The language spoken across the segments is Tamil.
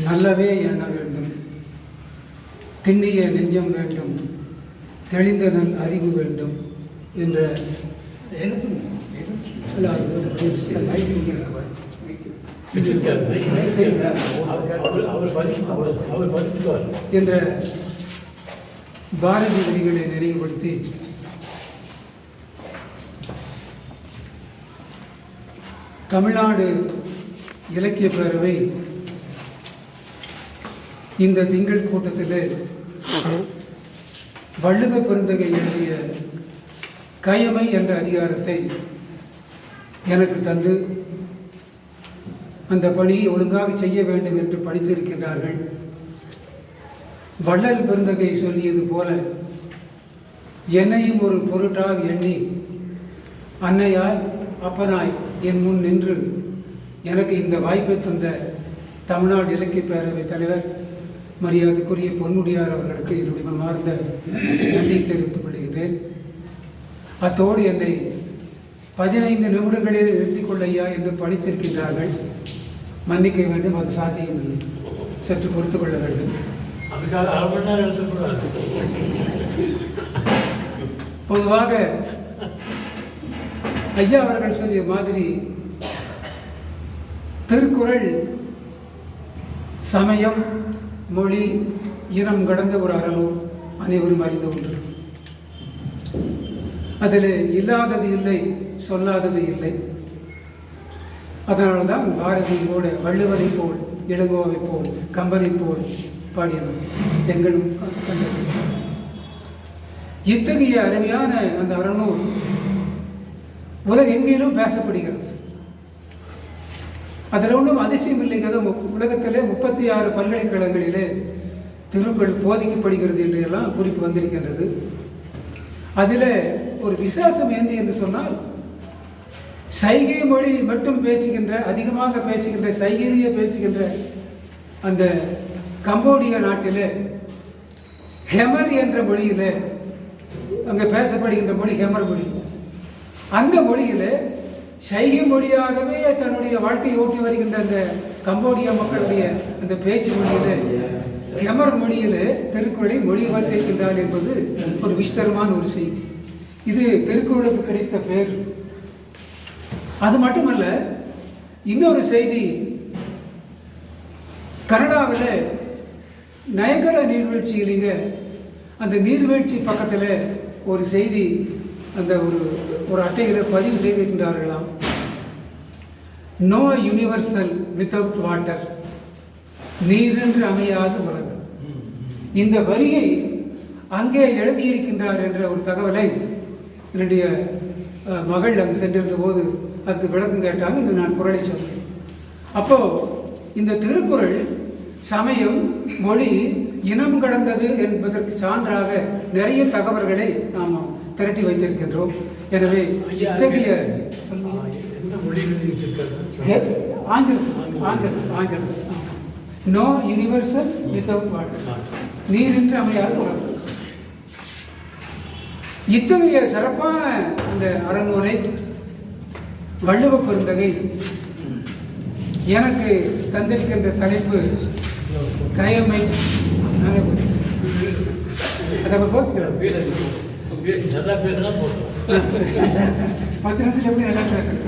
நல்லவே எண்ண வேண்டும், திண்ணிய நெஞ்சம் வேண்டும், தெளிந்த நல் அறிவு வேண்டும் என்ற என்ற பாரதி வரிகளை நினைவுபடுத்தி தமிழ்நாடு இலக்கிய பேரவை இந்த திங்கள் கூட்டத்தில் வள்ளுவ பெருந்தகை எழுதிய கயமை என்ற அதிகாரத்தை எனக்கு தந்து அந்த பணியை ஒழுங்காக செய்ய வேண்டும் என்று பணித்திருக்கிறார்கள். வள்ளல் பெருந்தகை சொல்லியது போல என்னையும் ஒரு பொருட்டாக எண்ணி அன்னையாய் அப்பனாய் என் முன் நின்று எனக்கு இந்த வாய்ப்பை தந்த தமிழ்நாடு இலக்கிய பேரவை தலைவர் மரியாதைக்குரிய பொன்முடியார் அவர்களுக்கு என்னுடைய மனமார்ந்த நன்றியை தெரிவித்துக் கொள்கிறேன். அத்தோடு என்னை 15 நிமிடங்களில் நிறுத்திக் கொள்ளையா என்று பணித்திருக்கின்றார்கள். மன்னிக்க வேண்டும், அது சாத்தியமில்லை, சற்று பொறுத்துக் கொள்ள வேண்டும். பொதுவாக ஐயா அவர்கள் சொல்லிய மாதிரி திருக்குறள் சமயம், மொழி, இனம் கடந்த ஒரு அறநூல், அனைவரும் அறிந்த ஒன்று. அதில் இல்லாதது இல்லை, சொல்லாதது இல்லை. அதனால்தான் பாரதியோட வள்ளுவரை போல், இளங்கோவை போல், கம்பனை போல் பாடியவர் எங்களும் கண்டது. இத்தகைய அருமையான அந்த அறநூல் உலகெங்கிலும் பேசப்படுகிறது. அதில் ஒன்றும் அதிசயம் இல்லைங்கிறது. உலகத்திலே 36 பல்கலைக்கழகங்களிலே திருக்குறள் போதிக்கப்படுகிறது என்று எல்லாம் குறிப்பு வந்திருக்கின்றது. அதில் ஒரு விசேஷம் என்ன என்று சொன்னால், சைகை மொழி மட்டும் பேசுகின்ற, அதிகமாக பேசுகின்ற, சைகையிலேயே பேசுகின்ற அந்த கம்போடியா நாட்டில் ஹெமர் என்ற மொழியில், அங்கே பேசப்படுகின்ற மொழி ஹெமர் மொழி. அந்த மொழியில் சைகை மொழியாகவே தன்னுடைய வாழ்க்கையை ஓட்டி வருகின்ற அந்த கம்போடியா மக்களுடைய அந்த பேச்சு மொழியில், ஹெமர் மொழியில் திருக்குறளை மொழிபெயர்த்திருக்கின்றார் என்பது ஒரு விஸ்தரமான ஒரு செய்தி. இது திருக்குறளுக்கு கிடைத்த பேர். அது மட்டுமல்ல, இன்னொரு செய்தி, கனடாவில் நயகரா நீர்வீழ்ச்சியிலிங்க அந்த நீர்வீழ்ச்சி பக்கத்தில் ஒரு செய்தி அந்த ஒரு அட்டையில் பதிவு செய்திருக்கின்றார்களாம். நோ யூனிவர்சல் வித்தவுட் வாட்டர், நீரென்று அமையாத உலகம். இந்த வரியை அங்கே எழுதியிருக்கின்றார் என்ற ஒரு தகவலை என்னுடைய மகள் அங்கு சென்றிருந்த போது அதுக்கு விளக்கம் கேட்டாங்க. இந்த நான் குறளை சொன்னேன். அப்போ இந்த திருக்குறள் சமயம், மொழி, இனம் கடந்தது என்பதற்கு சான்றாக நிறைய தகவல்களை நாம் திரட்டி வைத்திருக்கின்றோம். எனவே இத்தகைய ஆங்கிலம் நோ யூனிவர்சல் வித்தவுட் வாட்டர், நீரின்றி அமையாத உலகம். இத்தகைய சிறப்பான அந்த அறநூலை வள்ளுவ பெருந்தகை எனக்கு தந்திருக்கின்ற தலைப்பு கயமை. அதை போத்துக்கிறேன். 10 நிமிஷம் எப்படி நல்லா பேசுறேன்.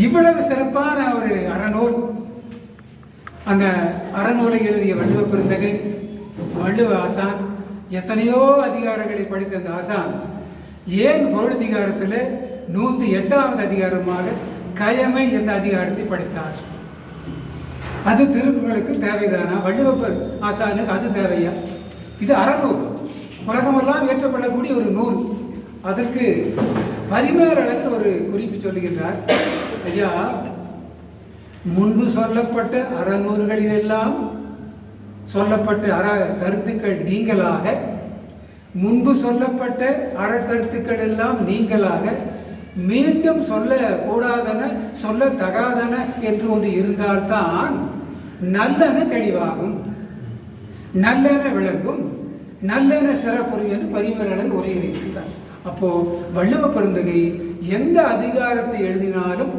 இவ்வளவு சிறப்பான ஒரு அறநூல், அந்த அறநூலை எழுதிய வள்ளுவ பெருந்தகை, வள்ளுவ ஆசான், எத்தனையோ அதிகாரங்களை படித்த அந்த ஆசான் ஏன் பொருளதிகாரத்தில் 108வது அதிகாரமாக கயமை என்ற அதிகாரத்தை படித்தார்? அது திருக்குறளுக்கு தேவைதானா? வள்ளுவ ஆசானுக்கு அது தேவையா? இது அறநூல், உலகமெல்லாம் ஏற்றப்படக்கூடிய ஒரு நூல். அதற்கு பரிமேலழகர் ஒரு குறிப்பு சொல்லுகின்றார். ஐயா, முன்பு சொல்லப்பட்ட அறநூல்களிலெல்லாம் சொல்லப்பட்ட அற கருத்துக்கள் நீங்களாக, முன்பு சொல்லப்பட்ட அற கருத்துக்கள் எல்லாம் நீங்களாக, மீண்டும் சொல்ல கூடாதன, சொல்ல தகாதன என்று ஒன்று இருந்தால்தான் நல்லன தெளிவாகும், நல்லன விளக்கும், நல்லன சிறப்புரிவு என்று பரிமேலழகர் உரையிருக்கிறார். அப்போ வள்ளுவ பெருந்தகை எந்த அதிகாரத்தை எழுதினாலும்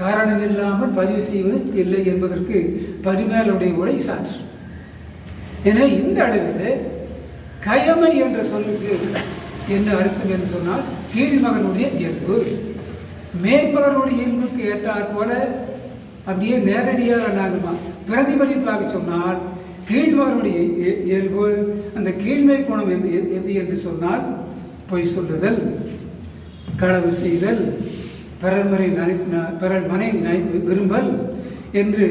காரணம் இல்லாமல் பதிவு செய்வது இல்லை என்பதற்கு பரிமேலுடைய உரை சான்று. எனவே இந்த அளவில் கயமை என்ற சொல்லுக்கு என்ன அர்த்தம் என்று சொன்னால் கீழ்மகனுடைய இயல்பு. மேன்மகனுடைய இயல்புக்கு ஏற்றாற் போல அப்படியே நேரடியாக நாங்கள் பிரதிபலிப்பாக சொன்னால் கீழ்மகனுடைய இயல்பு, அந்த கீழ்மை குணம் எது என்று சொன்னால் பொய் சொல்லுதல், களவு செய்தல், பிறர் மனை விரும்பல் என்று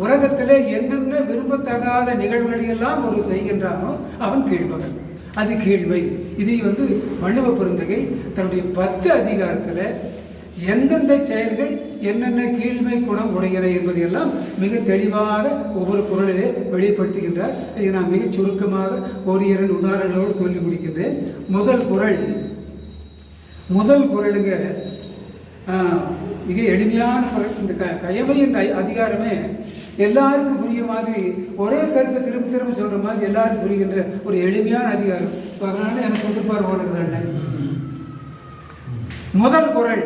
உலகத்திலே என்னென்ன விரும்பத்தகாத நிகழ்வுகளையெல்லாம் ஒரு செய்கின்றானோ அவன் கீழ்மகன். அது கீழ்மை. இதை வள்ளுவ பெருந்தகை தன்னுடைய 10 அதிகாரத்தில் எந்தெந்த செயல்கள் என்னென்ன கீழ்மை குணம் உடையன என்பதையெல்லாம் மிக தெளிவாக ஒவ்வொரு குறளிலே வெளிப்படுத்துகின்றார். இதை நான் மிகச் சுருக்கமாக ஒரு 2 உதாரணங்களோடு சொல்லி முடிக்கின்றேன். முதல் குறளுங்க மிக எளிமையான குறள். இந்த கயமை என்ற அதிகாரமே எல்லாருக்கும் புரிய மாதிரி ஒரே கருத்தை திரும்ப திரும்ப சொல்ற மாதிரி எல்லாருக்கும் புரிகின்ற ஒரு எளிமையான அதிகாரம். அதனால எனக்கு கொடுப்பார் ஓடுகிறேன். முதல் குறள்,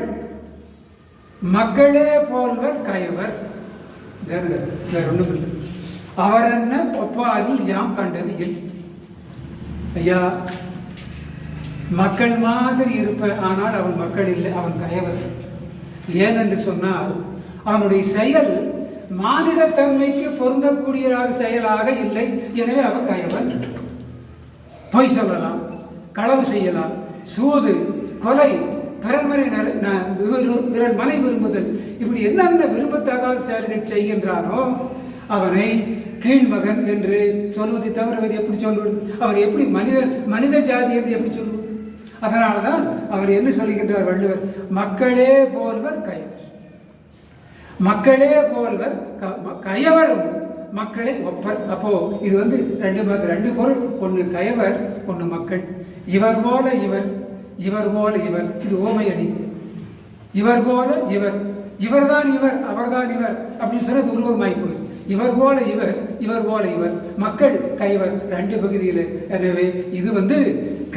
மக்களே போல்வர் கயவர். வேற ஒன்றும் இல்லை. அவர் என்ன ஒப்பாரில் யாம் கண்டது இல்லை. ஐயா, மக்கள் மாதிரி இருப்ப, ஆனால் அவன் மக்கள் இல்லை, அவன் கயவர். ஏனென்று சொன்னால் அவனுடைய செயல் மானிட தன்மைக்கு பொருந்தக்கூடியதாக செயலாக இல்லை. எனவே அவன் கயவன். பொய் சொல்லலாம், களவு செய்யலாம், சூது, கொலை, பிறன்மறை மனை விரும்புதல், இப்படி என்னென்ன விரும்பத்தகாத செயல்கள் செய்கின்றானோ அவனை கீழ்மகன் என்று சொல்வதை தவிர எப்படி சொல்வது? அவர் எப்படி மனித ஜாதி என்று எப்படி சொல்வது? அதனால்தான் அவர் என்ன சொல்லுகின்றார் வள்ளுவர்? மக்களே போல்வர் கயவர். மக்களே போல்வர் கயவரும் மக்களை ஒப்பர். அப்போ இது ரெண்டு பொருள். ஒன்று கயவர், ஒன்று மக்கள். இவர் போல இவர், இவர் போல இவர், இது ஓமை அணி. இவர் போல இவர், இவர்தான் இவர், அவர்தான் இவர் அப்படின்னு சொன்னது உருவமாய் போகுது. இவர் போல இவர், இவர் போல இவர், மக்கள் கயவர், 2 பகுதியில். எனவே இது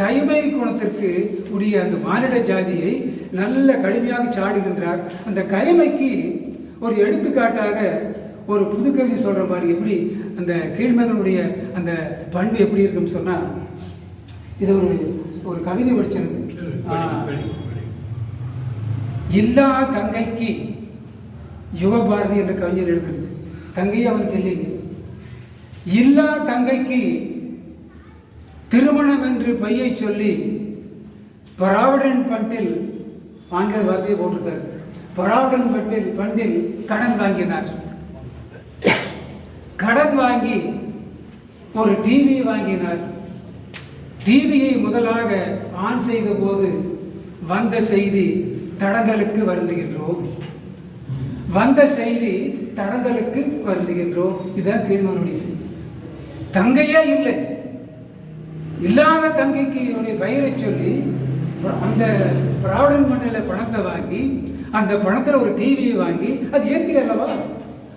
கைமை குணத்திற்கு உரிய அந்த மானிட ஜாதியை நல்ல கடுமையாக சாடுகின்றார். அந்த கைமைக்கு ஒரு எடுத்துக்காட்டாக ஒரு புதுக்கவி சொல்ற மாதிரி எப்படி அந்த கீழ்மகனுடைய அந்த பண்பு எப்படி இருக்குன்னு சொன்னா, இது ஒரு கவிதை படிச்சிருக்கு. இல்லா தங்கைக்கு, யுகபாரதி என்ற கவிஞர் எழுதுறது. தங்கையே அவனுக்கு இல்லைங்க. இல்லா தங்கைக்கு திருமணம் என்று பையை சொல்லி ப்ராவிடன்ட் ஃபண்டில், ஆங்கில வார்த்தையை போட்டிருக்காரு, ப்ராவிடன்ட் ஃபண்டில் கடன் வாங்கினார். கடன் வாங்கி ஒரு டிவி வாங்கினார். டிவியை முதலாக ஆன் செய்த போது வந்த செய்தி தடங்களுக்கு வருந்துகின்றோம், வந்த செய்தி தடங்களுக்கு வருந்துகின்றோம். இதுதான் கீழ்மகனுடைய செய்தி. தங்கையே இல்லை, இல்லாத தங்கைக்கு என்னுடைய பெயரை சொல்லி அந்த ப்ராவிடன்ட் ஃபண்டில் பணத்தை வாங்கி அந்த பணத்தில் ஒரு டிவியை வாங்கி, அது இயற்கை அல்லவா?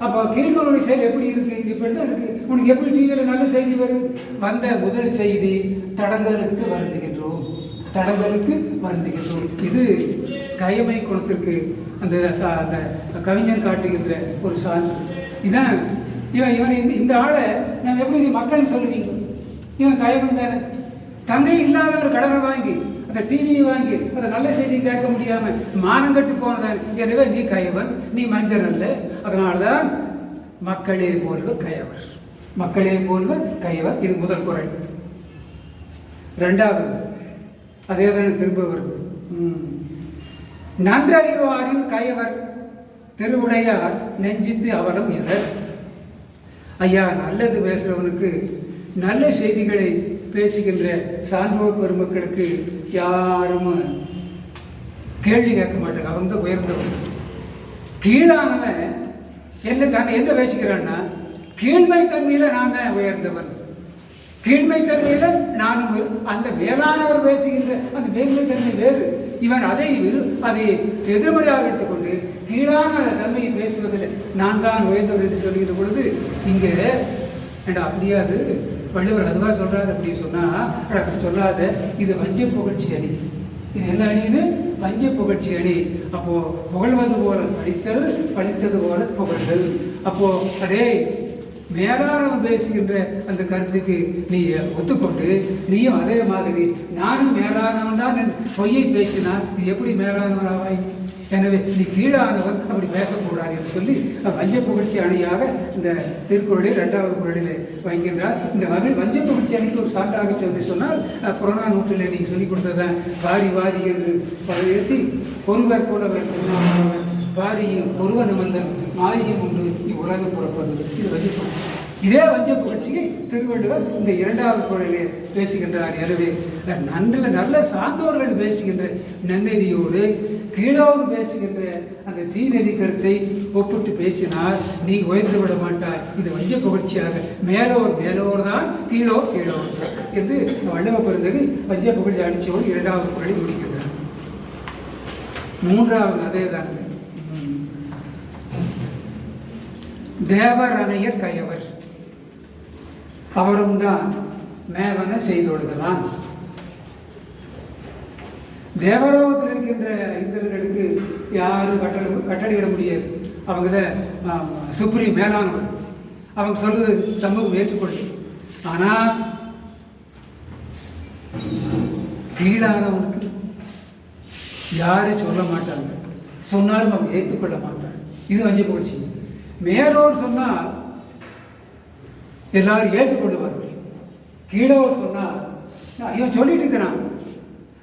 அப்போ கீழ்மகனுடைய செயல் எப்படி இருக்கு? இப்படிதான் இருக்கு. உனக்கு எப்படி டிவியில் நல்ல செய்தி வருது? வந்த முதல் செய்தி தடங்களுக்கு வருந்துகின்றோம், தடங்களுக்கு வருந்துகின்றோம். இது கயமை குணத்திற்கு அந்த கவிஞர் காட்டுகின்ற ஒரு சான்று. இதான் இவனை இந்த ஆளை நம்ம எப்படி நீ மக்கள் சொல்லுவீங்க? இவன் கயவன் தானே. தங்கை இல்லாத ஒரு கடனை வாங்கி அந்த டிவியை வாங்கி அந்த நல்ல செய்தி கேட்க முடியாம மானங்கட்டு போனதான். எனவே நீ கயவன், நீ மஞ்சள் அல்ல. அதனால்தான் மக்களே போல்வர் கயவர், மக்களே போல்வர் கயவர். இது முதல் குறள். 2வது அதே தான் திரும்ப வருது. நன்றறிவாரின் கயவர் திருவுடையார் நெஞ்சித்து அவலம் எவர். ஐயா, நல்லது பேசுறவனுக்கு, நல்ல செய்திகளை பேசுகின்ற சான்றோர் பெருமக்களுக்கு யாரும் கேள்வி கேட்க மாட்டாங்க. அவன் தான் உயர்ந்தவன். கீழானவன் என்ன பேசிக்கிறான்னா, கீழ்மை தன்மையில நான் தான் உயர்ந்தவன், கீழ்மை தன்மையில நானும். அந்த மேலானவர் பேசுகின்ற அந்த மேன்மை தன்மை வேறு. இவன் அதை எதிர்மறையாக எடுத்துக்கொண்டு கீழான தன்மையை பேசுவதில் நான் தான் உயர்ந்தவர் என்று சொல்கின்ற பொழுது இங்கே அப்படியாது வள்ளுவர் அதுவா சொல்றாரு. அப்படி சொன்னா அப்படி சொல்லாத, இது வஞ்ச புகழ்ச்சி அணி. இது என்ன அணி? இது வஞ்ச புகழ்ச்சி அணி. அப்போ புகழ்வது போல படித்தல், படித்தது போல புகழ்தல். அப்போ அதே மேலானவன் பேசுகின்ற அந்த கருத்துக்கு நீ ஒத்துக்கொண்டு நீயும் அதே மாதிரி நானும் மேலானவன் தான் பொய்யை பேசினார், நீ எப்படி மேலானவன் ஆவாய்? எனவே நீ கீழானவன், அப்படி பேசக்கூடாது என்று சொல்லி வஞ்ச புகழ்ச்சி அணியாக இந்த திருக்குறளில் 2வது குறளில் வைக்கின்றார். இந்த வகை வஞ்ச புகழ்ச்சி அணிக்கு ஒரு சான்றாக சொல்லி சொன்னால் புறநானூற்றில் நீங்கள் சொல்லிக் கொடுத்ததான் வாரி வாரி என்று பதவியேற்றி ஒருவர் போலவர் செல்லாமல் வாரியும் ஒருவனமல்லன் மாயும் உண்டு இவ்வுலக புறப்பது. இது வஞ்ச புகழ்ச்சி. இதே வஞ்ச புகழ்ச்சியை திருவள்ளுவர் இந்த 2வது குறளிலே பேசுகின்றார். எனவே நல்ல சான்றோர்கள் பேசுகின்ற நன்னெறியோடு கீழோடு பேசுகின்ற அந்த தீநெறி கருத்தை ஒப்பிட்டு பேசினால் நீ உயர்ந்து விட மாட்டாய். இது வஞ்ச புகழ்ச்சியாக மேலோர் தான், கீழோர் தான் என்று வள்ளுவ பெருந்தகை வஞ்ச புகழ்ச்சி அடிச்சோடு 2வது குறளை முடிக்கின்றார். 3வது அதே தான். தேவர் அணையர் கயவர் அவரும் தான் மேவன செய்தொழுகலாம். தேவலோகத்தில் இருக்கின்ற இந்திரர்களுக்கு யாரும் கட்டளையிட முடியாது. அவங்க தான் சுப்ரீம் மேலானவர். அவங்க சொல்றது சமூகம் ஏற்றுக்கொள்ளும். ஆனால் கீழானவனுக்கு யாரும் சொல்ல மாட்டாங்க, சொன்னாலும் அவங்க ஏற்றுக்கொள்ள மாட்டாங்க. இது வஞ்ச புகழ்ச்சி. மேலோர் சொன்னால் எல்லாரும் ஏற்றுக்கொள்ளுவார்கள். கீழோர் சொன்னால் இவன் சொல்லிட்டு இருக்கிறான்,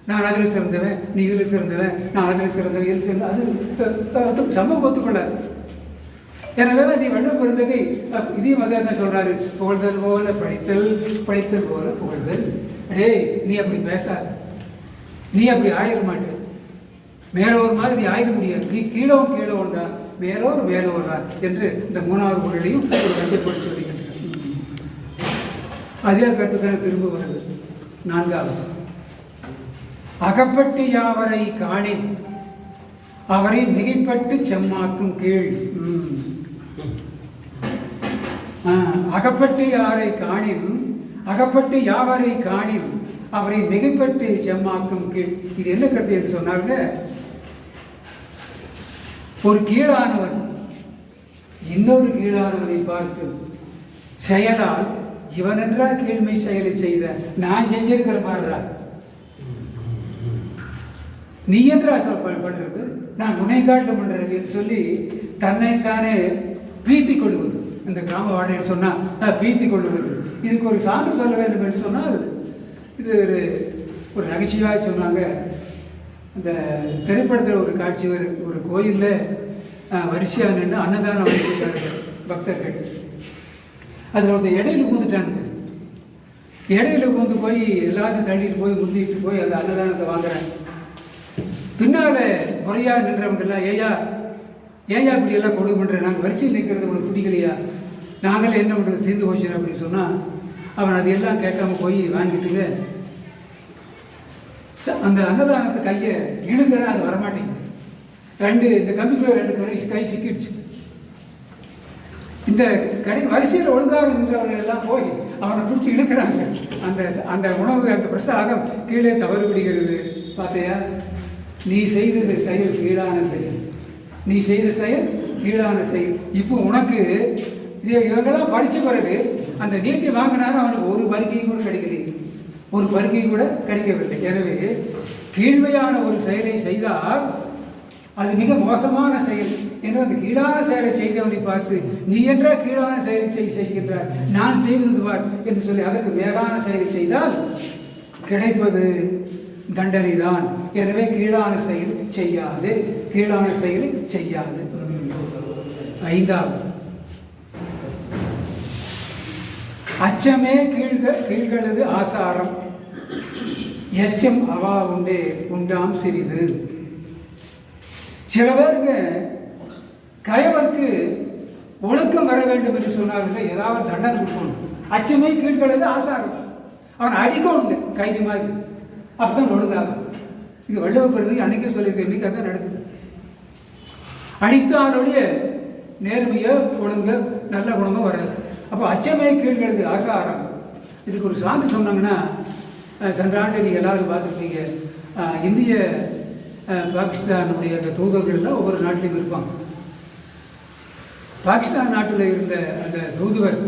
நான் அதில் சிறந்தவன், நீ இதில் சிறந்தவன், நான் அதில் சிறந்தவன், இதில் சிறந்த, அது சமூகம் ஒத்துக்கொள்ளாது. எனவே தான் நீ வள்ளுவ பெருந்தகை இதையும் வந்து என்ன சொல்றாரு? புகழ்தல் போல படித்தல், படித்தல் போல புகழ்தல். அடே நீ அப்படி பேசாத, நீ அப்படி ஆயிட மாட்டே, மேலோர் மாதிரி ஆயிட முடியாது. நீ கீழோன் தான், மேலோர் தான் என்று இந்த 3வது குறளையும் ஒரு வஞ்சப்படி சொல்லிக்கிட்டு அதே கருத்துக்கான திரும்ப வருது. 4வது அகப்பட்டு யாவரை காணின் அவரை மிகைப்பட்டு செம்மாக்கும் கீழ். அகப்பட்டு யாரை காணின், அகப்பட்டு யாவரை காணின் அவரை மிகைப்பட்டு செம்மாக்கும் கீழ். இது என்ன கருத்து என்று சொன்னாங்க? ஒரு கீழானவன் இன்னொரு கீழானவனை பார்த்து செயலால் இவன் என்றா கீழ்மை செயலை செய்த, நான் செஞ்சிருக்கிற மாதிரிடா, நீ என்றா பண்றது, நான் முனை காட்ட பண்றேன் சொல்லி தன்னைத்தானே பீத்தி கொள்வது. இந்த கிராம வாடையில் சொன்னா பீத்தி கொள்வது. இதுக்கு ஒரு சான்று சொல்ல வேண்டும் என்று சொன்னால் இது ஒரு நகைச்சுவையாக சொன்னாங்க. அந்த திரைப்படத்தில் ஒரு காட்சி, ஒரு கோயிலில் வரிசையாக நின்று அன்னதானம் வாங்கிட்டாங்க பக்தர்கள். அதில் ஒருத்தர் இடையில ஊந்துட்டாங்க. இடையில ஊந்து போய் எல்லாத்தையும் தள்ளிட்டு போய் முந்திட்டு போய் அந்த அன்னதானத்தை வாங்குறாங்க. பின்னால முறையா நின்றவங்க எல்லாம் ஏயா இப்படி எல்லாம் கொடுக்க பண்றேன், நாங்கள் வரிசையில் நிற்கிறது உனக்கு பிடிக்கலையா, நாங்களே என்ன பண்ணுறது தீர்ந்து போச்சு அப்படின்னு சொன்னால் அவன் அது எல்லாம் கேட்காம போய் வாங்கிட்டுங்க அந்த அன்னதானத்தை கையை இழுங்கிற அது வரமாட்டேங்குது. இந்த கம்பிக்குள்ள 2 கை சிக்கிடுச்சு. இந்த வரிசையில் ஒழுங்காக இருந்தவர்கள் எல்லாம் போய் அவனை பிடிச்சி இழுக்கிறாங்க. அந்த உணவு, அந்த பிரசாதம் கீழே தவறு விடுகிறது. பார்த்தையா, நீ செய்தது செயல் கீழான செயல், நீ செய்த செயல் கீழான செயல். இப்போ உனக்கு இவங்கெல்லாம் படித்த பிறகு அந்த நீட்டி வாங்கினாலும் அவனுக்கு ஒரு வருகையும் கூட கிடைக்கல, ஒரு வருகை கூட கிடைக்கவில்லை. எனவே கீழ்மையான ஒரு செயலை செய்தால் அது மிக மோசமான செயல் என்று அந்த கீழான செயலை செய்தவனை பார்த்து நீ என்ற கீழான செயலை செய்கின்றார், நான் செய்தது பார் என்று சொல்லி அதற்கு மேலான செயலை செய்தால் கிடைப்பது தண்டனை தான். எனவே கீழான செயல் செய்யாது, கீழான செயலை செய்யாது. 5வது அச்சமே கீழ்களது ஆசாரம், எச்சம் அவா உண்டே உண்டாம் சிறிது. சில பேருக்கு கயவருக்கு ஒழுக்கம் வர வேண்டும் என்று சொன்னார்கள், ஏதாவது தண்டனை கொடுக்கணும். அச்சமே கீழ்களது ஆசாரம், அவன் அடிக்கணும் கைதி மாதிரி, அப்பதான் ஒழுங்காகும். இது வள்ளுவ பெருந்தகை அன்னைக்கே சொல்லியிருக்க, இன்னைக்கு அதான் நடக்குது. அடித்தாலுடைய நேர்மையோ ஒழுங்க நல்ல குணமோ வராது. அப்போ அச்சமே கீழ்களது ஆசாரம். இதுக்கு ஒரு சான்று சொன்னாங்கன்னா, சென்ற ஆண்டு நீங்கள் எல்லாரும் பார்த்துருப்பீங்க, இந்திய பாகிஸ்தானுடைய அந்த தூதுவர்கள்லாம் ஒவ்வொரு நாட்டிலையும் இருப்பாங்க. பாகிஸ்தான் நாட்டில் இருந்த அந்த தூதுவர்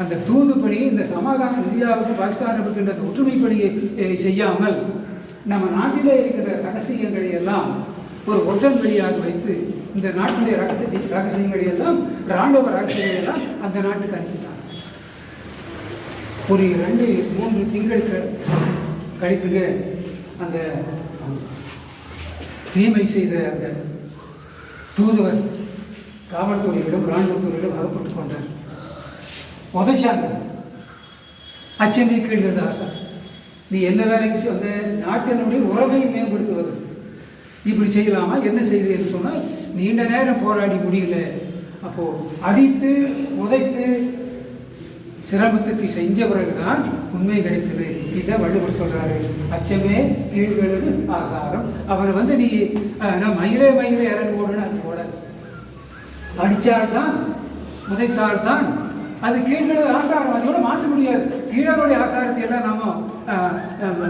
அந்த தூது பணியை, இந்த சமாதானம் இந்தியாவுக்கு பாகிஸ்தானுக்கு இருக்கின்ற ஒற்றுமை பணியை செய்யாமல் நம்ம நாட்டிலே இருக்கிற ரகசியங்களை எல்லாம் ஒரு ஒற்றன் வழியாக வைத்து இந்த நாட்டினுடைய ரகசியங்களை எல்லாம், இராணுவ ரகசியங்களை எல்லாம் அந்த நாட்டுக்கு அனுப்பிட்டாங்க. ஒரு 2-3 திங்கள் கழித்துங்க அந்த தீமை செய்த அந்த தூதுவர் காவல்துறையிடம் இராணுவத்துறையிடம் அகப்பட்டுக் கொண்டார். உதைச்சாங்க. அச்சமே கேள்வது ஆசை, நீ என்ன வேலைக்கு அந்த நாட்டினுடைய உறவை மேம்படுத்துவது இப்படி செய்யலாமா, என்ன செய்யுதுன்னு சொன்னால் நீண்ட நேரம் போராடி முடியல. அப்போ அடித்து உதைத்து சிரமத்துக்கு செஞ்ச பிறகுதான் உண்மை கிடைத்தது. இதை வள்ளுவர் சொல்றாரு, அச்சமே கீழ்கிறது ஆசாரம். அவரை நீ மயிலே இறங்கி ஓடுன்னு அது ஓட அடித்தால்தான் உதைத்தால்தான் அது கீழ்கிறது ஆசாரம். அதோட மாற்ற முடியாது. கீழருடைய ஆசாரத்தை எல்லாம் நாம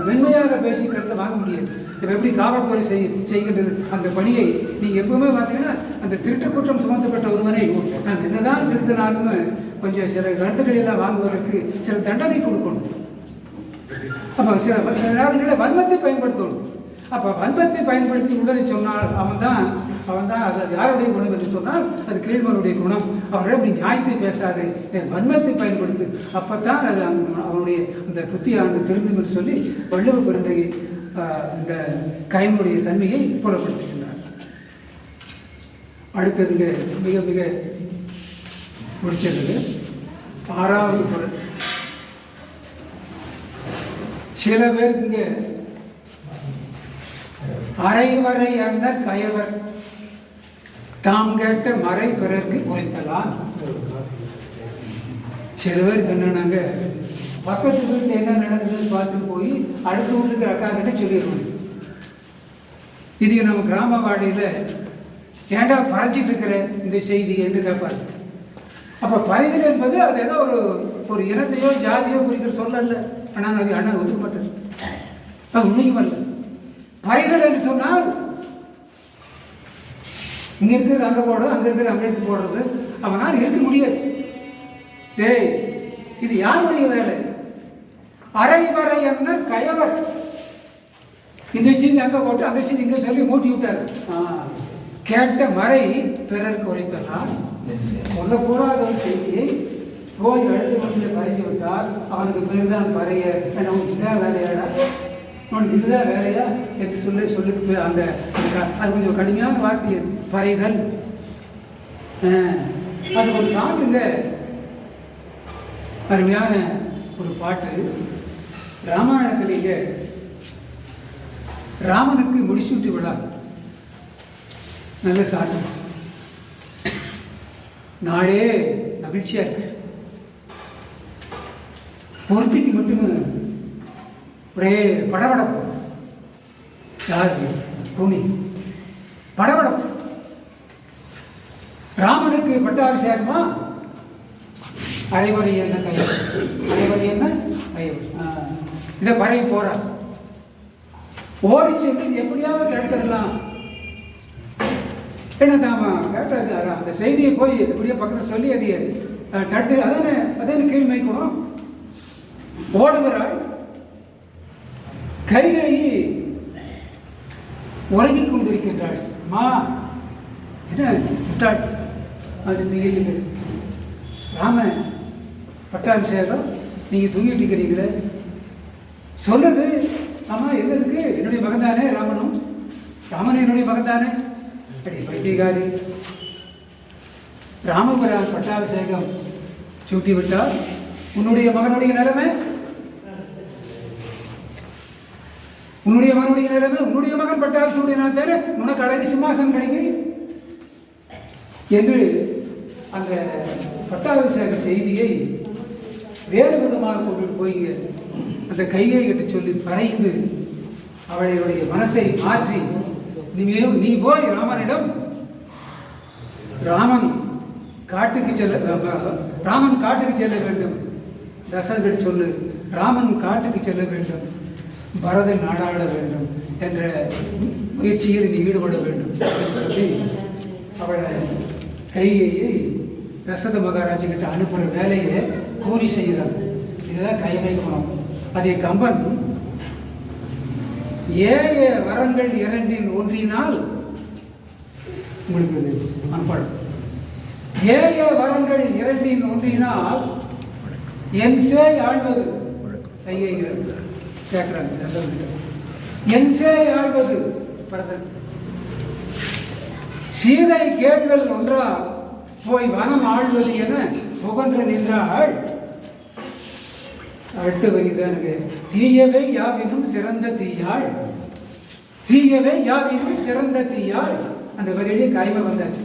மென்மையாக பேசிக்கிறத வாங்க முடியாது. இப்போ எப்படி காவல்துறை செய்கின்றது அந்த பணியை நீங்கள் எப்பவுமே பார்த்தீங்கன்னா அந்த திருட்டு குற்றம் சுமத்தப்பட்ட ஒருவனை நான் என்னதான் திருத்தினாலும் கொஞ்சம் சில கருத்துக்களை எல்லாம் வாங்குவதற்கு சில தண்டனை கொடுக்கணும். அப்போ சில நேரங்களில் வன்மத்தை பயன்படுத்தணும். அப்போ வன்மத்தை பயன்படுத்தி உடலை சொன்னால் அவன் தான் அது யாருடைய குணம் என்று சொன்னால் அது கீழ்மனுடைய குணம். அவரிடம் நீ நியாயத்தை பேசாது, வன்மத்தை பயன்படுத்து, அப்பத்தான் அது அவனுடைய அந்த புத்தியானது திருந்தும் என்று சொல்லி வள்ளுவ பெருந்தகை இந்த கைமுடைய தன்மையை புலப்படுத்துகின்றார். அடுத்ததுங்க மிக மிக முடிச்சது 6வது குறள். சில பேருக்குங்க அரைவரை அண்ணர் கயவர் தாம் கேட்ட மறை பிறர்க்கு உரைத்தலாம். சில பேருக்கு என்னன்னாங்க, பக்கத்து வீட்டில் என்ன நடந்ததுன்னு பார்த்து போய் அடுத்த வீட்டுக்கு அக்கா கிட்ட சொல்லிடுவோம். இது நம்ம கிராம வாடையில் ஏண்டா பறைச்சிட்டு இருக்கிற இந்த செய்தி என்று கேட்பாரு. அப்போ பறைதல் என்பது அது ஏதோ ஒரு இனத்தையோ ஜாதியோ குறிக்கிற சொல்லல. ஆனால் அது அண்ணன் ஒத்துக்கப்பட்டது, அது உண்மையும் அல்ல. பறைதல் என்று சொன்னால் இங்க இருக்கிறது அங்கே போடுறது, அங்கே இருக்கிறது அங்கே எடுத்து போடுறது. அவனால் இருக்க முடியாது. டேய், இது யாருடைய வேலை? அரைவரை என்ன கயவர். இந்த செய்தி அங்கே போட்டு அந்த செய்தி இங்கே சொல்லி மூட்டி விட்டார். கேட்ட மறை பிறருக்கு உரைத்தனால் சொல்லக்கூடாத ஒரு செய்தியை போய் எழுத்து கொண்டு பறிச்சு விட்டால் அவனுக்கு பேர் தான் பறைய. உனக்கு இதுதான் வேலையாடா, உனக்கு இதுதான் வேலையா என்று சொல்லுக்கு அந்த அது கொஞ்சம் கடுமையான வார்த்தை பறைதல். அது ஒரு சாப்பிடுங்க. அருமையான ஒரு பாட்டு ராமாயணத்திலேயே ராமனுக்கு முடிசூட்டி விழா. நல்ல சாட்டு, நாடே மகிழ்ச்சியா இருக்கு. பொறுத்திக்கு மட்டும் ஒரே படபடப்பு. யாரு? பூமி படபடப்பு. ராமனுக்கு பட்டாபிஷேகமா? அரைவரை என்ன கையவர், அரைவரை என்ன கையவர். இதை பறைய போற ஓடி சென்று எப்படியாவது கேட்டுடலாம். என்ன தாமா கேட்டாது அந்த செய்தியை போய் எப்படியோ பக்கத்தில் சொல்லி அதைய தடுத்து அதான கீழ்மைக்கும் ஓடுகிறாள். கைகை உறங்கிக் கொண்டிருக்கின்றாள். மா என்ன விட்டாள்? அது தூங்கிட்டு ராம பட்டாபிஷேகம் நீங்க தூங்கிட்டு இருக்கிறீங்களே சொல்லுது. ஆமா என்னதுக்கு? என்னுடைய மகன் தானே ராமனும், ராமன் என்னுடைய மகன் தானே. அடி பைத்தியகாரி, ராமபுரான் பட்டாபிஷேகம் சூட்டி விட்டால் உன்னுடைய மகனுடைய நிலைமை, உன்னுடைய மகனுடைய நிலைமை, உன்னுடைய மகன் பட்டாபிஷேகம் தேர உனக்கு அழகு சிம்மாசனம் கிடைக்கும் என்று அந்த பட்டாபிஷேக செய்தியை வேறு விதமாக கொண்டு போய் அந்த கையை கட்டு சொல்லி பறைந்து அவளுடைய மனசை மாற்றி நீ போய் ராமனிடம் ராமன் காட்டுக்கு செல்ல வேண்டும். தசரதன் சொல்லு, ராமன் காட்டுக்கு செல்ல வேண்டும். பரதன் நாடாட வேண்டும் என்ற முயற்சியில் நீ ஈடுபட வேண்டும் என்று சொல்லி அவளை கையை தசரத மகாராஜா கிட்ட அனுப்புகிற வேலையை கூலி செய்கிறாங்க. இதுதான் கைமை குணம். அதே கம்பன் ஏய வரங்கள் இரண்டின் ஒன்றினால் உங்களுக்கு மனப்பாடம். ஏய வரங்கள் இரண்டின் ஒன்றினால் என் சேய் ஆழ்வது கையை சேர்க்கிறாங்க தசரத. என் சேய் ஆழ்வது பரதன். சீதை கேள்வல் ஒன்றா போய் வனம் ஆழ்வது என புகன்று நின்றாள். அடுத்த வரிதானுங்க. தீயவை யாவினும் சிறந்த தீயாள். தீயவை யாவினும் சிறந்த தீயாள். அந்த வரியிலே கைமை வந்தாச்சு.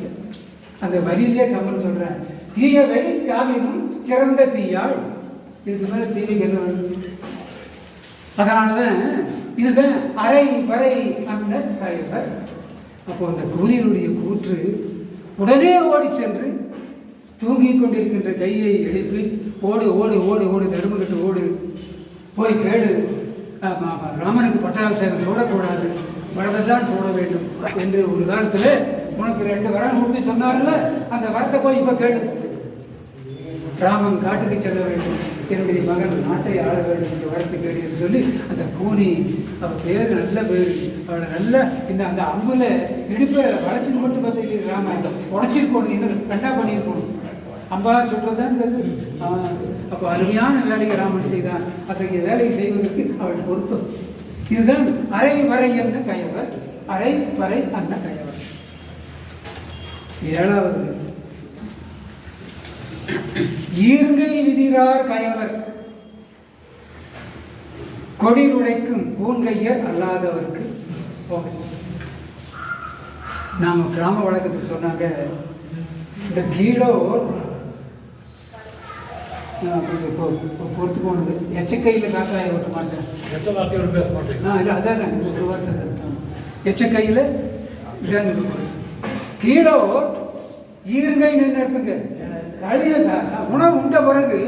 அந்த வரியிலே கம்பன் சொல்றேன், தீயவை யாவினும் சிறந்த தீயாள். இதுக்கு மேல தீமைக்கு என்ன வருது? அதனாலதான் இதுதான் அரை வரை அந்த கைவர். அப்போ அந்த கூலியனுடைய கூற்று உடனே ஓடி சென்று தூங்கிக் கொண்டிருக்கின்ற கையை எழுப்பி ஓடு ஓடு ஓடு ஓடு தருமகிட்டு ஓடு போய் கேடு, ராமனுக்கு பட்டாபிஷேகம் சூடக்கூடாது, வரதான் சூட வேண்டும் என்று ஒரு காலத்தில் உனக்கு 2 வரம் கொடுத்து சொன்னார்ல, அந்த வரத்தை போய் இப்போ கேடு. ராமன் காட்டுக்கு செல்ல வேண்டும், என்னுடைய மகன் நாட்டை ஆள வேண்டும் என்று வரத்தை கேடு என்று சொல்லி அந்த கூனி அவள் பேர் நல்ல பேர், அவளை நல்ல இந்த அந்த அம்புல இடுப்பை வளைச்சின்னு மட்டும் பார்த்து ராமன் உடச்சிருக்கணும், இன்னும் ரெண்டா பண்ணியிருக்கணும். அம்பா சொல்றதுதான் இருந்தது. அப்போ அருமையான வேலையை ராமன் செய்தான். அத்தகைய வேலையை செய்வதற்கு அவள் பொருத்தம். இதுதான் அரை வரை என்ன கயவர், அரை வரை அன்ன கயவர். 7வது ஈர்ங்கை விதிரார் கயவர் கொடி உடைக்கும் பூன்கையர் அல்லாதவர்க்கு. நாம கிராம வழக்கத்தில் சொன்னாங்க, இந்த கீழோ பொறுத்து போனது எச்சக்கையில் காக்காய ஓட்ட மாட்டேன். இல்லை அதான் ஒரு வார்த்தை எச்சக்கையில் இதான் கீழோ ஈருங்கை நின்றுங்க. கழிவு உணவு உண்ட பிறகு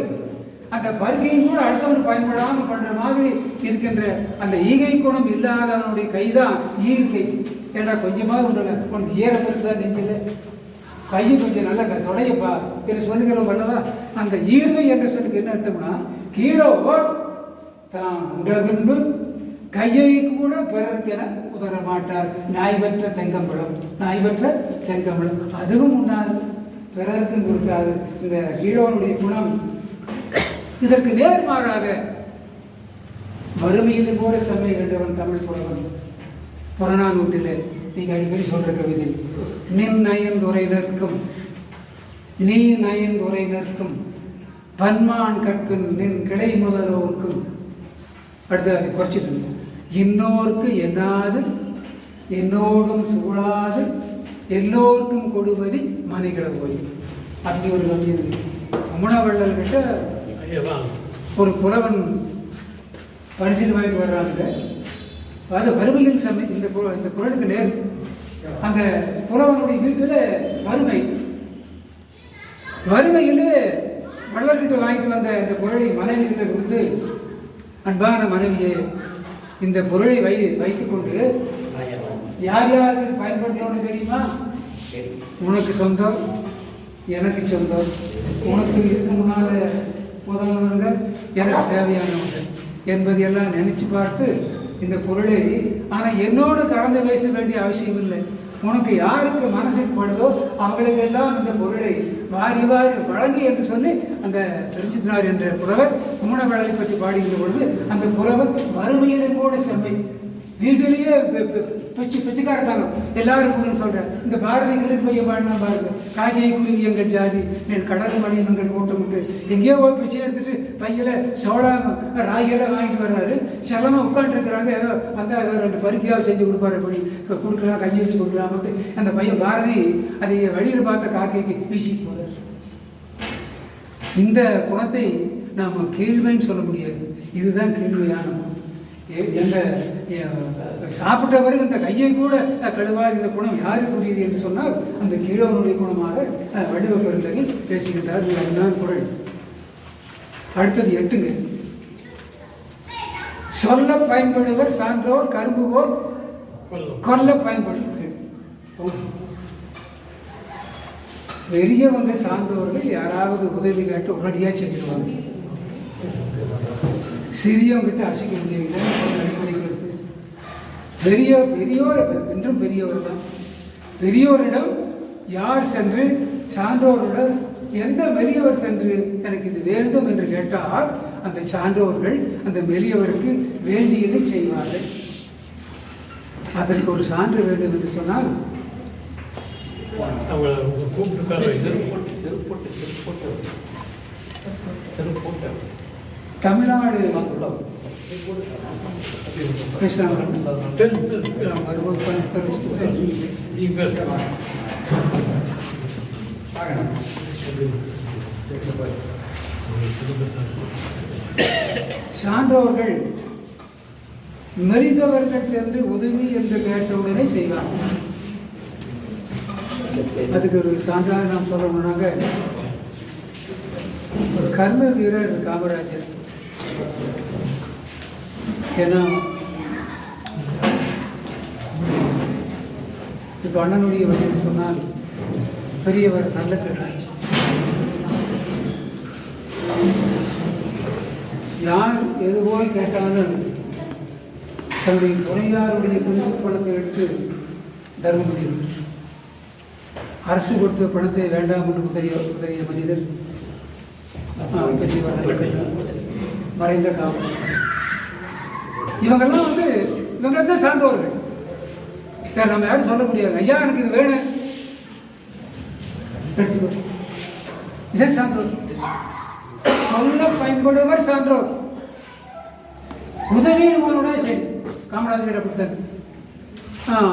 அந்த பருகையும் கூட அடுத்தவர் பயன்படாமல் பண்ற மாதிரி இருக்கின்ற அந்த ஈகை குணம் இல்லாதவனுடைய கைதான் ஈர்கை. ஏன்னா கொஞ்சமாக உண்டுங்க, உனக்கு ஏறப்பட்டு தான் நெஞ்சில் கையை கொஞ்சம் நல்லா தொடையப்பா என்று சொல்லுகிறோம் அல்லவா. அந்த ஈர்மை என்ற சொல்லுக்கு என்ன அர்த்தம்னா, கீழோ தான் உடகுண்டு கையை கூட பிறருக்கு என உதர மாட்டார். நாய் பெற்ற தெங்கம்பழம், நாய் பெற்ற தெங்கம்பழம் அதுவும் உண்டாது, பிறருக்கும் கொடுக்காது. இந்த கீழோனுடைய குணம் இதற்கு நேர்மாறாக வறுமையிலும் கூட செம்மை கண்டவன் தமிழ் புலவன். புறநானூற்றிலே நீங்க அடிக்கடி சொல்ற கவிதை, நின் நயந்துரை நிற்கும் நீ நயந்துரை நிற்கும் பன்மான் கற்பின் நின் கிளை முதலோர்க்கும். அடுத்து அதை குறைச்சிட்டு, இன்னோர்க்கு என்னாது என்னோடும் சூழாது எல்லோருக்கும் கொடுவதி மனைகளை போய். அப்படி ஒரு கவிதை இருக்கு. அமுனவள்ளல் கிட்ட ஒரு புலவன் பரிசீலனை வாங்கிட்டு வர்றாங்க. அது வறுமையில் செம்மை. இந்த குரலுக்கு நேர். அந்த புலவனுடைய வீட்டில் வறுமையில் வள்ளல்கிட்ட வாங்கிட்டு வந்த இந்த பொருளை மனைவி கிட்ட கொடுத்து, அன்பான மனைவியே இந்த பொருளை வைத்துக் கொண்டு யார் யாருக்கு பயன்படுத்தணும்னு தெரியுமா? உனக்கு சொந்தம், எனக்கு சொந்தம், உனக்கு இதுக்கு முன்னால உதவுனவங்க, எனக்கு தேவையானவங்க என்பதையெல்லாம் நினைச்சு பார்த்து இந்த பொருளை, ஆனால் என்னோடு கலந்து பேச வேண்டிய அவசியம் இல்லை. உனக்கு யாருக்கு மனசுக்கு படுதோ அவங்களுக்கெல்லாம் இந்த பொருளை வாரி வாரி வழங்கி என்று சொல்லி அந்த பெருஞ்சித்தினார் என்ற புலவர் குமணவளலை பற்றி பாடுகின்ற பொழுது அந்த புலவர் வறுமையிலும் கூட செம்மை. வீட்டிலேயே பிச்சைக்காரத்தாலும் எல்லாரும் சொல்றேன். இந்த பாரதி கிருக்கு பையன் பாடினா பாருங்க, காஜை குருவி எங்கள் ஜாதி என் கடல் மணியன் எங்கள் ஓட்டமுட்டு எங்கேயோ போய் பிச்சை எடுத்துட்டு பையில சோளா ராகியெல்லாம் வாங்கிட்டு வர்றாரு. செலமா உட்காந்துருக்குறாங்க. ஏதோ வந்தா ஏதோ 2 பருக்கியாவது செஞ்சு கொடுப்பாரு, அப்படி கொடுக்கலாம், கஞ்சி வச்சு கொடுக்கலாம்ட்டு அந்த பையன் பாரதி அதை வழியில் பார்த்த காக்கைக்கு வீசிட்டு போறாரு. இந்த குணத்தை நாம கீழ்மைன்னு சொல்ல முடியாது. இதுதான் கீழ்மையான எந்த சாப்பிட்ட பிறகு இந்த கையை கூட கழுவார். இந்த குணம் யாருக்குரியது என்று சொன்னால் அந்த கீழவனுடைய குணமாக வள்ளுவ பெருந்தகை பேசுகின்றார். அதுதான் குறள். அடுத்தது 8ங்க. சொல்ல பயன்படுவர் சான்றோர் கரும்பு போல் கொல்ல பயன்படுவர். பெரியவங்க சார்ந்தவர்கள் யாராவது உதவி கேட்டு உடனடியாக செஞ்சிருவாங்க. சிறியவங்கிட்ட அசைக்க முடியவில்லை அடிப்படைக்கிறது. பெரியோர் என்றும் பெரியவர் தான். பெரியோரிடம் யார் சென்று சான்றோரிடம் எந்த மெலியவர் சென்று எனக்கு இது வேண்டும் என்று கேட்டால் அந்த சான்றோர்கள் அந்த மெலியவருக்கு வேண்டியதை செய்வார்கள். அதற்கு ஒரு சான்று வேண்டும் என்று சொன்னால் தமிழ்நாடு சான்றோர்கள் மெலிந்தவர்கள் சென்று உதவி என்று கேட்டவுடனே செய்வார்கள். அதுக்கு ஒரு சான்றாக நாம் சொல்லணும்னாங்க, ஒரு கர்ம வீரர் காமராஜர். ஏன்னா இப்போ அண்ணனுடைய வழியில் சொன்னால் பெரியவர் நல்ல கேட்டார். யார் எதுவோ கேட்டாலும் தன்னுடைய துணையாருடைய பரிசு பணத்தை எடுத்து தர்மம் முடியும். அரசு கொடுத்த பணத்தை வேண்டாம் என்று உதவிய மனிதர் மறைந்த காவல். இவங்கெல்லாம் இவங்களை தான் சார்ந்தவர்கள். நம்ம யாரும் சொல்ல முடியாது, ஐயா எனக்கு இது வேணும் இதே சான்றோர். சொல்ல பயன்படுவர் சான்றோர். உதவியுடைய சரி காமராஜர் கிட்ட கொடுத்தாரு.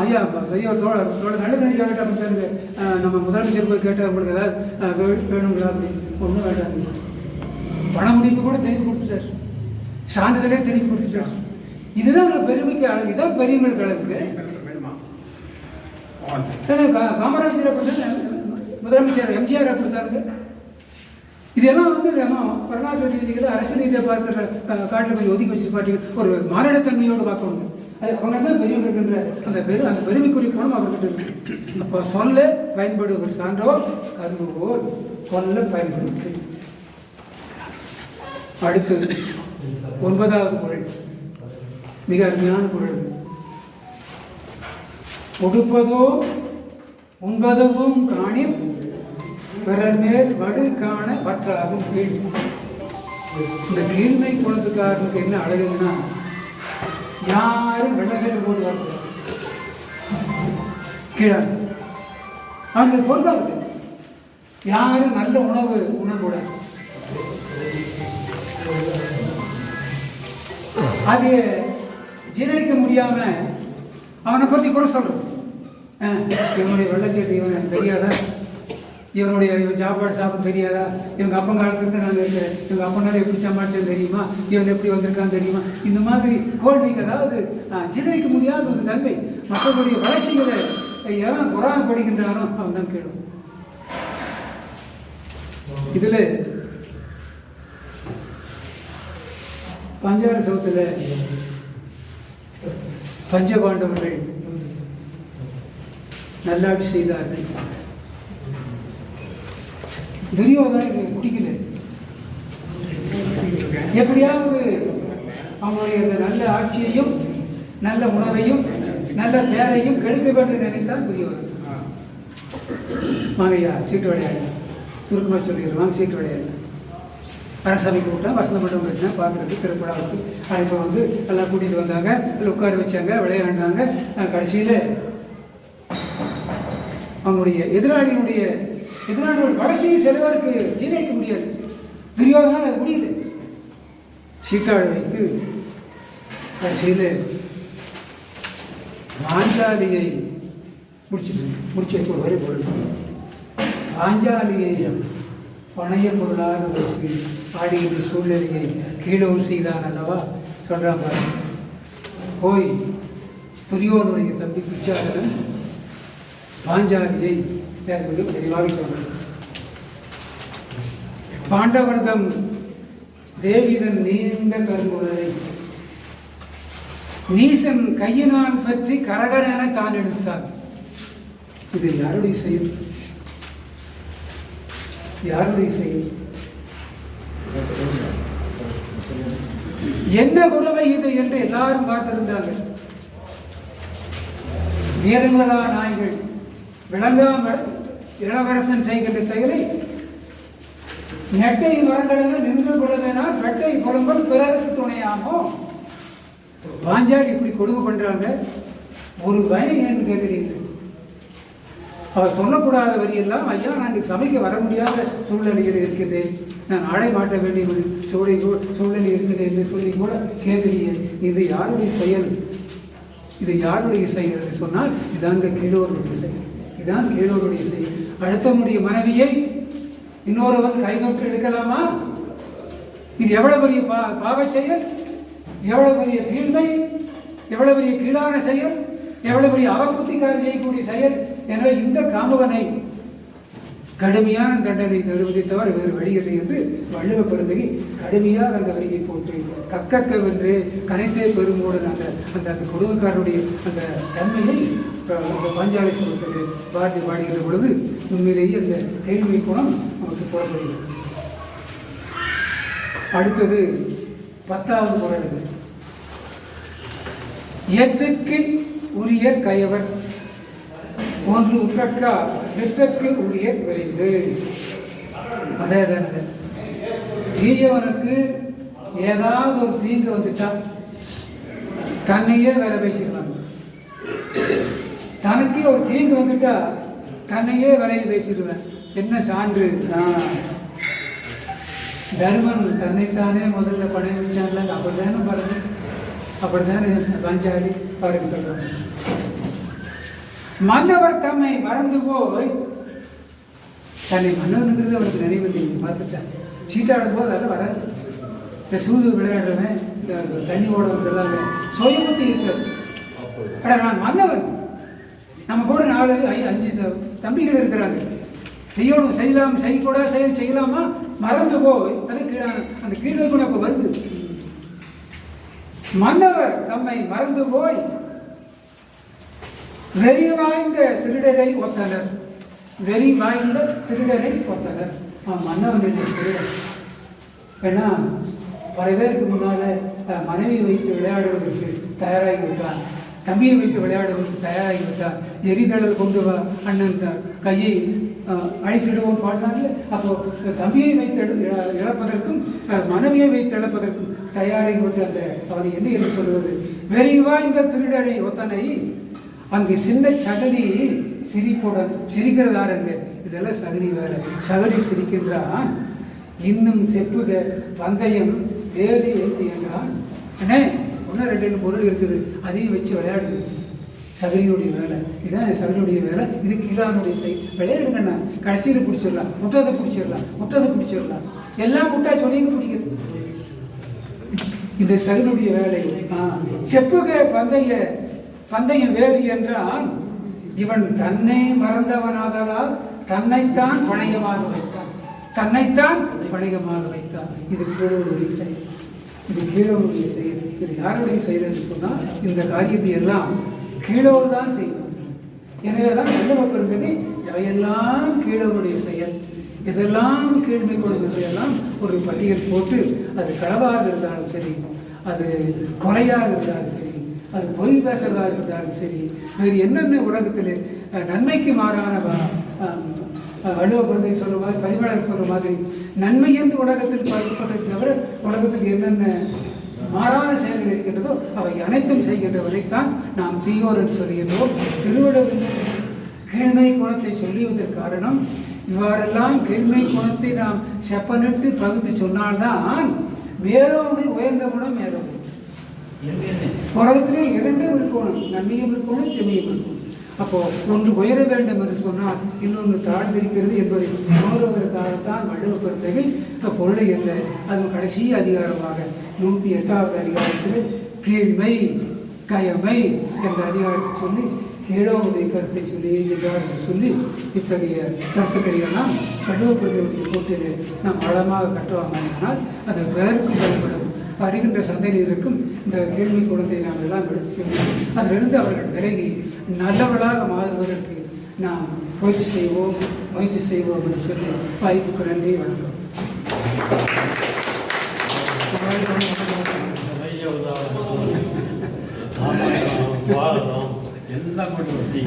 ஐயா பெரிய ஒரு தோழர் நல்ல நினைச்சா கிட்ட கொடுத்தாரு. நம்ம முதலமைச்சர் போய் கேட்டால் உங்களுக்கு ஏதாவது வேணுங்களா? ஒன்றும் வேண்டாம். பண முடிப்பு கூட திருப்பி கொடுத்துட்டார், சான்றிதழே திருப்பி கொடுத்துட்டார். இதுதான் பெருமைக்கு அழகு, இதான் பெரியவங்களுக்கு அழகு. காமராஜர் அப்படித்தானே முதலமைச்சர் எம்ஜிஆர் அப்படித்தாங்க. இதெல்லாம் வரலாற்று ரீதியில் அரசு ரீதியை பார்க்கிற காட்டில் கொஞ்சம் ஒதுக்கி வச்சிருப்பாட்டி ஒரு மானிடத்தன்மையோடு பார்க்கணுங்க. அது அவங்க தான் பெரியவங்க அந்த பெருமைக்குரிய குணம் அவர்கிட்ட இருக்கு. அப்போ சொல்ல பயன்படுவர் சான்றோர் கரும்புவோர் கொல்ல பயன்படுத்து. அடுத்தது 9வது குறள், மிக அருமையான குறள். உடுப்பதோ உண்பதும் காணில் பிறர் மேல் வடு காண பற்றாகும் கீழ். இந்த கீழ்மை குணத்துக்காரனுக்கு என்ன அழகுன்னா, யாரும் வெள்ளச்சட்டை போட்டு வரக்கூடாது கீழே. அவனுக்கு பொருளாது. யாரும் நல்ல உணவு உணரக்கூடாது. அது ஜீரணிக்க முடியாம அவனை பற்றி கூட சொல்றது. இவனுடைய வெள்ளச்சட்டை இவன் தெரியாதா, இவனுடைய சாப்பாடு சாப்பிட தெரியாதா, இவங்க அப்பன் காலத்துக்கு நான் இருக்கிறேன், இவங்க அப்பனால எப்படி சமாளிச்சேன் தெரியுமா, இவன் எப்படி வந்திருக்கான்னு தெரியுமா, இந்த மாதிரி கோல்விங்க. அதாவது ஜீரணிக்க முடியாத ஒரு தன்மை. மற்றபடி வளர்ச்சிகளை எவன் குரான் படிக்கின்றானோ அவன் தான் கேடும். இதுல பஞ்சார சௌத்துல பஞ்சபாண்டவர்கள் நல்லாட்சி செய்தார்கள். துரியோதனனுக்கு பிடிக்கல. எப்படியாவது அவனுடைய நல்ல ஆட்சியையும் நல்ல உணவையும் நல்ல பேரையும் கெடுக்க வேண்டும் நினைத்தான் துரியோதனன். வாங்கய்யா சீட்டு விளையாடு, சுருக்கமாக சொல்லிடுறோம், வாங்க சீட்டு விளையாடு. அரசமைக்கு விட்டேன், வசந்த மட்டம் வச்சேன், பார்க்குறதுக்கு திருப்படாவுக்கு அழைப்ப எல்லாம் கூட்டிகிட்டு வந்தாங்க, எல்லாம் உட்கார வச்சாங்க, விளையாண்டாங்க. கடைசியில் அவங்களுடைய எதிராளிகளுடைய வளர்ச்சியை செல்வதற்கு ஜீரணிக்க முடியாது. துரியோதனால் அது முடியல. சீட்டாள வைத்து கடைசியில் பாஞ்சாலியை முடிச்சு ஒரு வரை பொருள் பாஞ்சாலியை பணைய பொருளாக வைத்து ஆடுகின்ற சூழ்நிலையை கீழோடு செய்தான் அல்லவா சொல்றான் பாருங்க. போய் துரியோதனுடைய தம்பி துச்சாதனன் பாஞ்சாலியை தெளிவாக சொல்றார். பாண்டவர்தம் தேவிதன் நீண்ட கருங்குழலை நீசன் கையினால் பற்றி கரகரென தான் எடுத்தார். இது யாருடைய செயல்? யாருடைய செயல்? என்ன கொடுமை இது என்று எல்லாரும் பார்த்திருந்தார்கள். வீரங்களா நாய்கள் விளங்காமல் இளவரசன் செய்கின்ற செயலை நெட்டை மரங்களில் நின்று கொள்ளுதனால் வெட்டை குழம்பல் பிறருக்கு துணையாமோ. பாஞ்சாலி இப்படி கொடுமை பண்றாங்க, ஒரு பயம் ஏன்னு கேட்கிறீங்க? அவர் சொல்லக்கூடாத வரியெல்லாம், ஐயா நான் சபைக்கு வர முடியாத சூழ்நிலையில் இருக்குது, நான் ஆடை மாட்ட வேண்டிய ஒரு சூழ்நிலை இருக்குது என்று சொல்லி கூட கேட்கிறீங்க. இது யாருடைய செயல்? இது யாருடைய செயல் என்று சொன்னால் இதான் கீழோருடைய செயல். இதுதான் கீழோருடைய செயல். அடுத்தவனுடைய மனைவியை இன்னொருவன் கைதொற்று எடுக்கலாமா? இது எவ்வளவு பெரிய பாவ செயல், எவ்வளவு பெரிய கீழ்மை, எவ்வளவு பெரிய கீழான செயல், எவ்வளவு பெரிய அவபுத்திக்காரர் செய்யக்கூடிய செயல். எனவே இந்த காமுகனை கடுமையான தண்டனை தருவதை தவிர வேறு வழியில்லை என்று வள்ளுவ பெருந்தகை கடுமையாக அந்த வரியை போட்டு கக்கவென்று கனைத்தே பெருமோடு அந்த அந்த கொடுமைக்காரருடைய அந்த தன்மையை அந்த பாஞ்சாலி சபத்தில் பாடுகிற பொழுது உண்மையிலேயே அந்த கேள்வி குணம் நமக்கு புறப்படுகிறது. அடுத்தது 10வது குறள். ஏற்றுக்கு உரிய கயவர் ஒன்று உற்றக்கா நிற்றற்கு உரிய விரைந்து. அதே தீயவனுக்கு ஏதாவது ஒரு தீங்கு வந்துச்சா தன்னையே வேலை பேசிடுவாங்க. தனக்கு ஒரு தீங்கு வந்துட்டா தன்னையே வேலையை பேசிடுவேன். என்ன சான்று? தர்மன் தன்னைத்தானே முதல்ல பணைய வச்சான்ல, அப்படித்தானே பாருங்க, அப்படித்தானே பாஞ்சாலி பாருங்க சொல்றாங்க. மன்னவர் தம்மை மறந்து போய் தன்னை மன்னவனுங்கிறது அவருக்கு நினைவில்லை. பார்த்துட்டாங்க சீட்டாடும் போது அதெல்லாம் வராது. இந்த சூது விளையாடுறவன், இந்த தண்ணி ஓட வந்தெல்லாம் சுயபுத்தி இருக்காது. ஆனால் நான் மன்னவன், நம்ம கூட 4-5 தம்பிகள் இருக்கிறாங்க, செய்யணும் செய்யலாம் செய்யக்கூட செய்யலாமா மறந்து போய் அது கீழான அந்த கீழே கூட அப்போ வருது. மன்னவர் தம்மை மறந்து போய் வெறி வாய்ந்த திருடரை ஒத்தனர். வெறி வாய்ந்த திருடரை ஒத்தனர். மன்னவன் என்று திருடன். ஏன்னா பல பேருக்கு முன்னால மனைவியை வைத்து விளையாடுவதற்கு தயாராகி விட்டான், தம்பியை வைத்து விளையாடுவதற்கு தயாராகி விட்டான். எரிதழல் கொண்டு வா அண்ணன் கையை அழைத்திடுவோம் பாடினார்கள். அப்போ தம்பியை வைத்து இழப்பதற்கும் மனைவியை வைத்து இழப்பதற்கும் தயாராகி விட்டு அந்த அவனை என்ன என்று சொல்வது? வெறி வாய்ந்த திருடரை ஒத்தனை. அங்கு சின்ன சகனி சிரிப்புடன் சிரிக்கிறதாருங்க. இதெல்லாம் சகனி வேலை. சகனி சிரிக்கின்றான். இன்னும் செப்புக பந்தயம் வேறு என்றான். அண்ணே 1-2 பொருள் இருக்குது, அதையும் வச்சு விளையாடுது. சகனியுடைய வேலை இதுதான். சகனியுடைய வேலை இது. கீழானுடைய விளையாடுங்கண்ணா. கடைசியில் பிடிச்சிடலாம், முட்டதை பிடிச்சிடலாம், எல்லாம் முட்டா சொல்லிங்க பிடிக்கிறது. இது சகனுடைய வேலை. செப்புக பந்தயம் வேறு என்றால் இவன் தன்னை மறந்தவனாதலால் தன்னைத்தான் பணையமாக வைத்தான். இது கீழோருடைய செயல். இது யாருடைய செயல் என்று சொன்னால் இந்த காரியத்தை எல்லாம் கீழோடு தான் செய்யும். எனவேதான் வள்ளுவ பெருந்தகை இவையெல்லாம் கீழோருடைய செயல், இதெல்லாம் கீழ்மை கொடுப்பதையெல்லாம் ஒரு பட்டியல் போட்டு, அது களவாக இருந்தாலும் சரி, அது கொலையாக இருந்தாலும் சரி, அது பொய் பேசுறதா இருந்தாலும் சரி, வேறு என்னென்ன உலகத்தில் நன்மைக்கு மாறான வள்ளுவ பெருந்தகை சொல்ற மாதிரி, பரிமளர் சொல்ற மாதிரி நன்மை என்று உலகத்தில் பார்க்கப்பட்டதை தவிர உலகத்துக்கு என்னென்ன மாறான செயல்கள் இருக்கின்றதோ அவை அனைத்தும் செய்கின்றவரைத்தான் நாம் தீயோர் என்று சொல்கின்றோம். திருவள்ளுவர் கீழ்மை குணத்தை சொல்லியதற்கு காரணம், இவ்வாறெல்லாம் கீழ்மை குணத்தை நாம் செப்பனிட்டு பகுத்து சொன்னால்தான் மேலோடு உயர்ந்த குணம் மேலும். உலகத்திலே 2 இருக்கணும், நன்மையும் இருக்கணும், தீமையும் இருக்கணும். அப்போ ஒன்று உயர வேண்டும் என்று சொன்னால் இன்னொன்று தாழ்ந்திருக்கிறது என்பதை உணர்வதற்காகத்தான் வள்ளுவ பெருந்தகை பொருளை அல்ல, அது கடைசி அதிகாரமாக 108வது அதிகாரத்தில் கீழ்மை கயமை என்ற அதிகாரத்தை சொல்லி கீழோடைய கருத்தை சொல்லி இத்தகைய கருத்துக்களையெல்லாம் வள்ளுவ பெருந்தகை கூட்டிலே நாம் ஆழமாக கட்டுவாங்க. அது பிறருக்கு பயன்படும், வருகின்ற சந்ததியினருக்கும் இந்த கேள்வி குழந்தையை நாம் எல்லாம் எடுத்து சொல்லி அதிலிருந்து அவர்கள் விலகி நல்லவர்களாக மாறுவதற்கு நாம் முயற்சி செய்வோம் என்று சொல்லி வாய்ப்புக்கு நன்றி வணக்கம். எல்லாம் கொண்டு நன்றி.